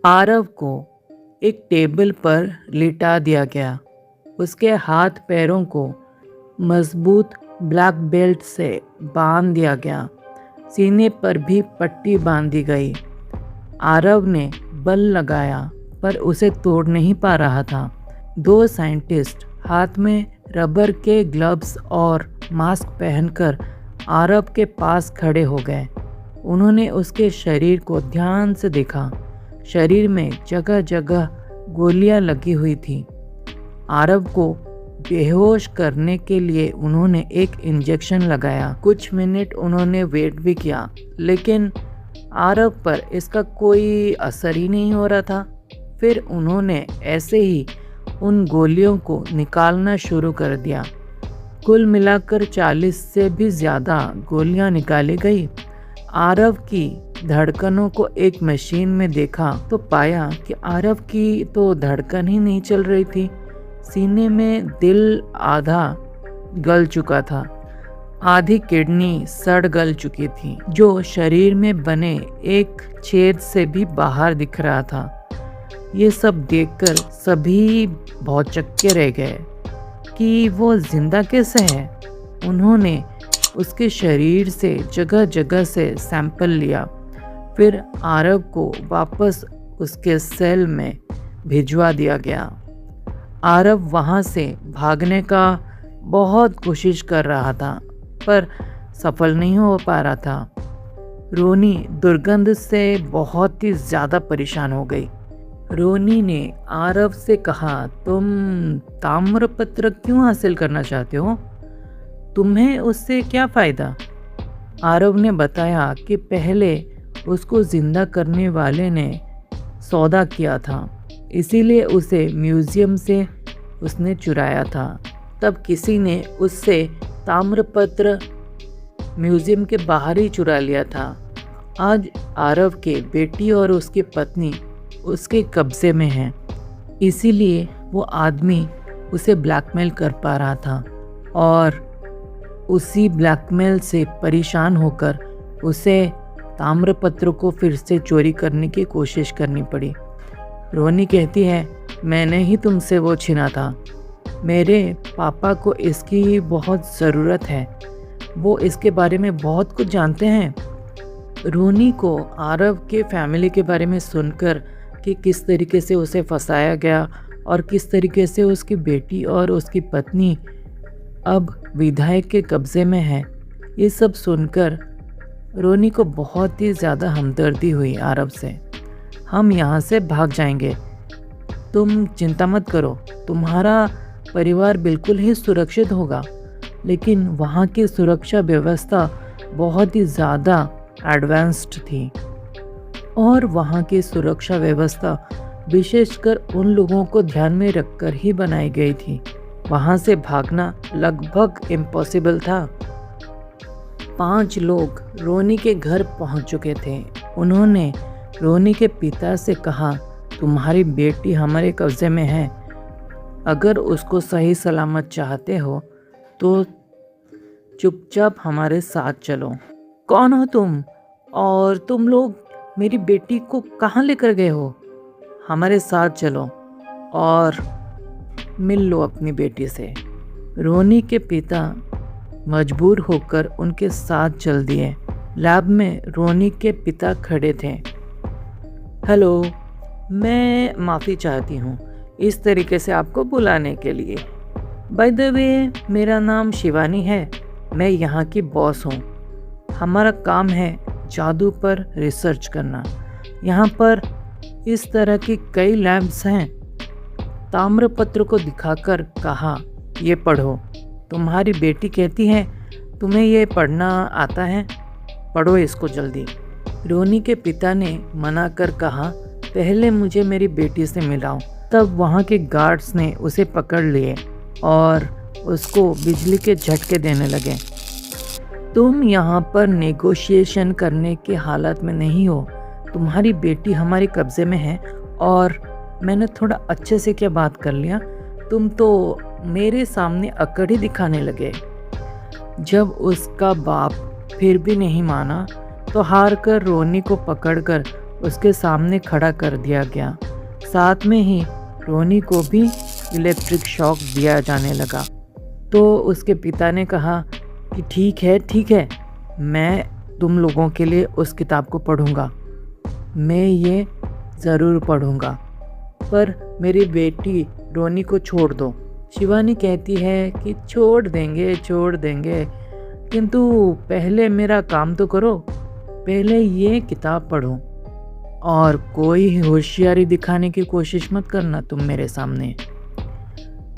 आरव को एक टेबल पर लिटा दिया गया। उसके हाथ पैरों को मजबूत ब्लैक बेल्ट से बांध दिया गया। सीने पर भी पट्टी बांधी गई। आरव ने बल लगाया पर उसे तोड़ नहीं पा रहा था। दो साइंटिस्ट हाथ में रबर के ग्लव्स और मास्क पहनकर आरव के पास खड़े हो गए। उन्होंने उसके शरीर को ध्यान से देखा। शरीर में जगह जगह गोलियां लगी हुई थी। आरव को बेहोश करने के लिए उन्होंने एक इंजेक्शन लगाया। कुछ मिनट उन्होंने वेट भी किया, लेकिन आरव पर इसका कोई असर ही नहीं हो रहा था। फिर उन्होंने ऐसे ही उन गोलियों को निकालना शुरू कर दिया। कुल मिलाकर 40 से भी ज़्यादा गोलियां निकाली गई। आरव की धड़कनों को एक मशीन में देखा तो पाया कि आरव की तो धड़कन ही नहीं चल रही थी। सीने में दिल आधा गल चुका था, आधी किडनी सड़ गल चुकी थी, जो शरीर में बने एक छेद से भी बाहर दिख रहा था। ये सब देखकर सभी भौचक्के रह गए कि वो जिंदा कैसे है। उन्होंने उसके शरीर से जगह जगह से सैंपल लिया। फिर आरव को वापस उसके सेल में भिजवा दिया गया। आरव वहाँ से भागने का बहुत कोशिश कर रहा था, पर सफल नहीं हो पा रहा था। रोनी दुर्गंध से बहुत ही ज़्यादा परेशान हो गई। रोनी ने आरव से कहा, तुम ताम्रपत्र क्यों हासिल करना चाहते हो? तुम्हें उससे क्या फ़ायदा? आरव ने बताया कि पहले उसको जिंदा करने वाले ने सौदा किया था, इसीलिए उसे म्यूज़ियम से उसने चुराया था। तब किसी ने उससे ताम्रपत्र म्यूज़ियम के बाहर ही चुरा लिया था। आज आरव के बेटी और उसकी पत्नी उसके कब्जे में हैं, इसीलिए वो आदमी उसे ब्लैकमेल कर पा रहा था और उसी ब्लैकमेल से परेशान होकर उसे ताम्रपत्र को फिर से चोरी करने की कोशिश करनी पड़ी। रोनी कहती है, मैंने ही तुमसे वो छीना था। मेरे पापा को इसकी बहुत ज़रूरत है, वो इसके बारे में बहुत कुछ जानते हैं। रोनी को आरव के फैमिली के बारे में सुनकर कि किस तरीके से उसे फंसाया गया और किस तरीके से उसकी बेटी और उसकी पत्नी अब विधायक के कब्ज़े में है, ये सब सुनकर रोनी को बहुत ही ज़्यादा हमदर्दी हुई आरव से। हम यहाँ से भाग जाएंगे, तुम चिंता मत करो, तुम्हारा परिवार बिल्कुल ही सुरक्षित होगा। लेकिन वहाँ की सुरक्षा व्यवस्था बहुत ही ज़्यादा एडवांस्ड थी और वहाँ की सुरक्षा व्यवस्था विशेषकर उन लोगों को ध्यान में रखकर ही बनाई गई थी। वहाँ से भागना लगभग इम्पॉसिबल था। 5 लोग रोनी के घर पहुँच चुके थे। उन्होंने रोनी के पिता से कहा, तुम्हारी बेटी हमारे कब्जे में है, अगर उसको सही सलामत चाहते हो तो चुपचाप हमारे साथ चलो। कौन हो तुम और तुम लोग मेरी बेटी को कहाँ लेकर गए हो? हमारे साथ चलो और मिल लो अपनी बेटी से। रोनी के पिता मजबूर होकर उनके साथ चल दिए। लैब में रोनी के पिता खड़े थे। हेलो, मैं माफ़ी चाहती हूँ इस तरीके से आपको बुलाने के लिए। बाय द वे, मेरा नाम शिवानी है, मैं यहाँ की बॉस हूँ। हमारा काम है जादू पर रिसर्च करना। यहाँ पर इस तरह की कई लैब्स हैं। ताम्रपत्र को दिखाकर कहा, ये पढ़ो। तुम्हारी बेटी कहती है तुम्हें ये पढ़ना आता है, पढ़ो इसको जल्दी। रोनी के पिता ने मना कर कहा, पहले मुझे मेरी बेटी से मिलाओ। तब वहाँ के गार्ड्स ने उसे पकड़ लिए और उसको बिजली के झटके देने लगे। तुम यहाँ पर नेगोशिएशन करने के हालत में नहीं हो। तुम्हारी बेटी हमारे कब्जे में है और मैंने थोड़ा अच्छे से क्या बात कर लिया, तुम तो मेरे सामने अकड़ ही दिखाने लगे। जब उसका बाप फिर भी नहीं माना तो हार कर रोनी को पकड़कर उसके सामने खड़ा कर दिया गया। साथ में ही रोनी को भी इलेक्ट्रिक शॉक दिया जाने लगा। तो उसके पिता ने कहा कि ठीक है, मैं तुम लोगों के लिए उस किताब को पढ़ूंगा, मैं ये ज़रूर पढ़ूंगा, पर मेरी बेटी रोनी को छोड़ दो। शिवानी कहती है कि छोड़ देंगे, किंतु पहले मेरा काम तो करो, पहले ये किताब पढ़ो और कोई होशियारी दिखाने की कोशिश मत करना तुम मेरे सामने।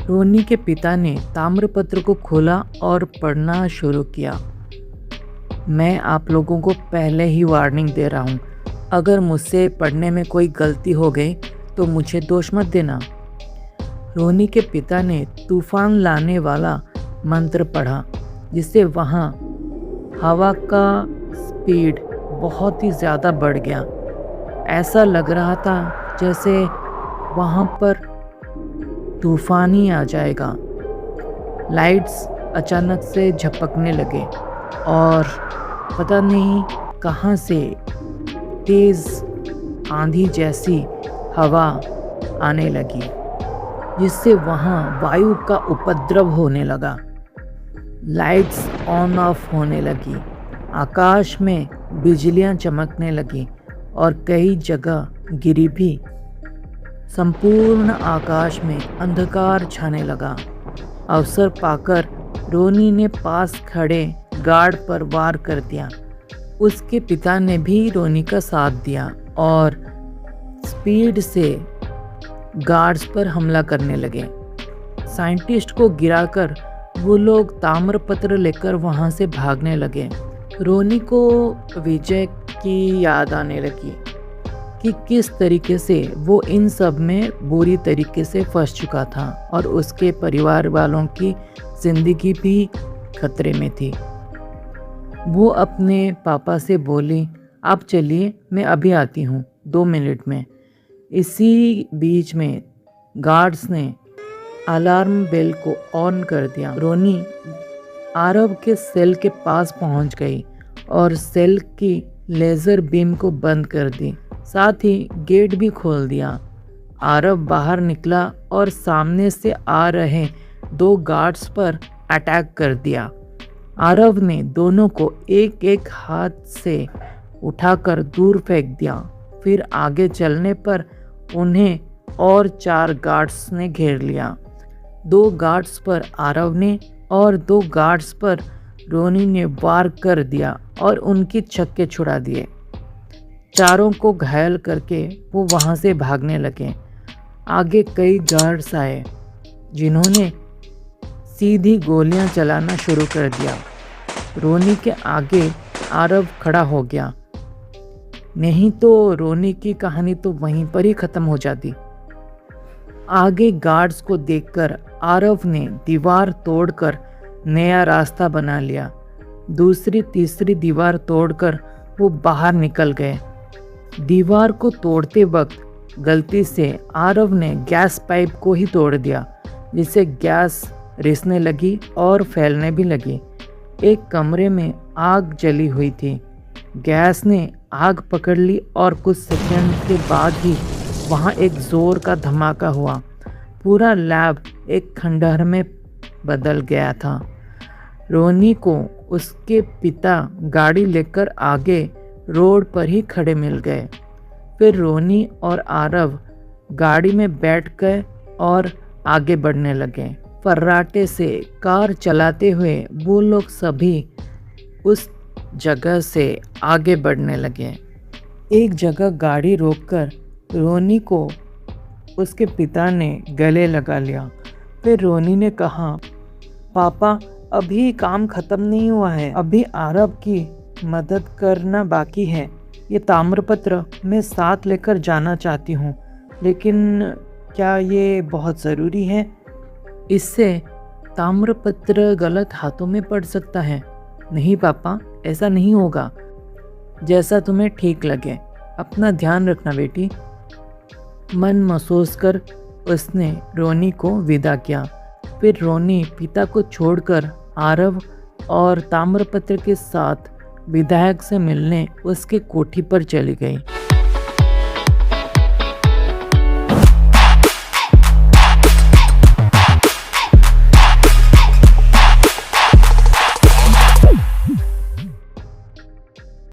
रोनी के पिता ने ताम्रपत्र को खोला और पढ़ना शुरू किया। मैं आप लोगों को पहले ही वार्निंग दे रहा हूँ, अगर मुझसे पढ़ने में कोई गलती हो गई तो मुझे दोष मत देना। रोनी के पिता ने तूफान लाने वाला मंत्र पढ़ा, जिससे वहाँ हवा का स्पीड बहुत ही ज़्यादा बढ़ गया। ऐसा लग रहा था जैसे वहाँ पर तूफान ही आ जाएगा। लाइट्स अचानक से झपकने लगे और पता नहीं कहाँ से तेज़ आंधी जैसी हवा आने लगी, जिससे वहाँ वायु का उपद्रव होने लगा। लाइट्स ऑन ऑफ होने लगी, आकाश में बिजलियाँ चमकने लगी और कई जगह गिरी भी। संपूर्ण आकाश में अंधकार छाने लगा। अवसर पाकर रोनी ने पास खड़े गार्ड पर वार कर दिया। उसके पिता ने भी रोनी का साथ दिया और स्पीड से गार्ड्स पर हमला करने लगे। साइंटिस्ट को गिराकर वो लोग ताम्रपत्र लेकर वहाँ से भागने लगे। रोनी को विजय की याद आने लगी कि किस तरीके से वो इन सब में बुरी तरीके से फंस चुका था और उसके परिवार वालों की ज़िंदगी भी खतरे में थी। वो अपने पापा से बोली, आप चलिए, मैं अभी आती हूँ 2 मिनट में। इसी बीच में गार्ड्स ने अलार्म बेल को ऑन कर दिया। रोनी आरव के सेल के पास पहुंच गई और सेल की लेज़र बीम को बंद कर दी, साथ ही गेट भी खोल दिया। आरव बाहर निकला और सामने से आ रहे 2 गार्ड्स पर अटैक कर दिया। आरव ने दोनों को एक एक हाथ से उठाकर दूर फेंक दिया। फिर आगे चलने पर उन्हें और 4 गार्ड्स ने घेर लिया। 2 गार्ड्स पर आरव ने और 2 गार्ड्स पर रोनी ने वार कर दिया और उनकी छक्के छुड़ा दिए। चारों को घायल करके वो वहाँ से भागने लगे। आगे कई गार्ड्स आए जिन्होंने सीधी गोलियां चलाना शुरू कर दिया। रोनी के आगे आरव खड़ा हो गया, नहीं तो रोनी की कहानी तो वहीं पर ही खत्म हो जाती। आगे गार्ड्स को देखकर आरव ने दीवार तोड़कर नया रास्ता बना लिया। दूसरी तीसरी दीवार तोड़कर वो बाहर निकल गए। दीवार को तोड़ते वक्त गलती से आरव ने गैस पाइप को ही तोड़ दिया, जिससे गैस रिसने लगी और फैलने भी लगी। एक कमरे में आग जली हुई थी। गैस ने आग पकड़ ली और कुछ सेकंड के बाद ही वहाँ एक जोर का धमाका हुआ। पूरा लैब एक खंडहर में बदल गया था। रोनी को उसके पिता गाड़ी लेकर आगे रोड पर ही खड़े मिल गए। फिर रोनी और आरव गाड़ी में बैठ गए और आगे बढ़ने लगे। फर्राटे से कार चलाते हुए वो लोग सभी उस जगह से आगे बढ़ने लगे। एक जगह गाड़ी रोककर रोनी को उसके पिता ने गले लगा लिया। फिर रोनी ने कहा, पापा अभी काम ख़त्म नहीं हुआ है, अभी आरव की मदद करना बाकी है। ये ताम्रपत्र मैं साथ लेकर जाना चाहती हूँ, लेकिन क्या ये बहुत ज़रूरी है? इससे ताम्रपत्र गलत हाथों में पड़ सकता है। नहीं पापा, ऐसा नहीं होगा, जैसा तुम्हें ठीक लगे। अपना ध्यान रखना बेटी। मन महसूस कर उसने रोनी को विदा किया। फिर रोनी पिता को छोड़कर आरव और ताम्रपत्र के साथ विधायक से मिलने उसके कोठी पर चली गई।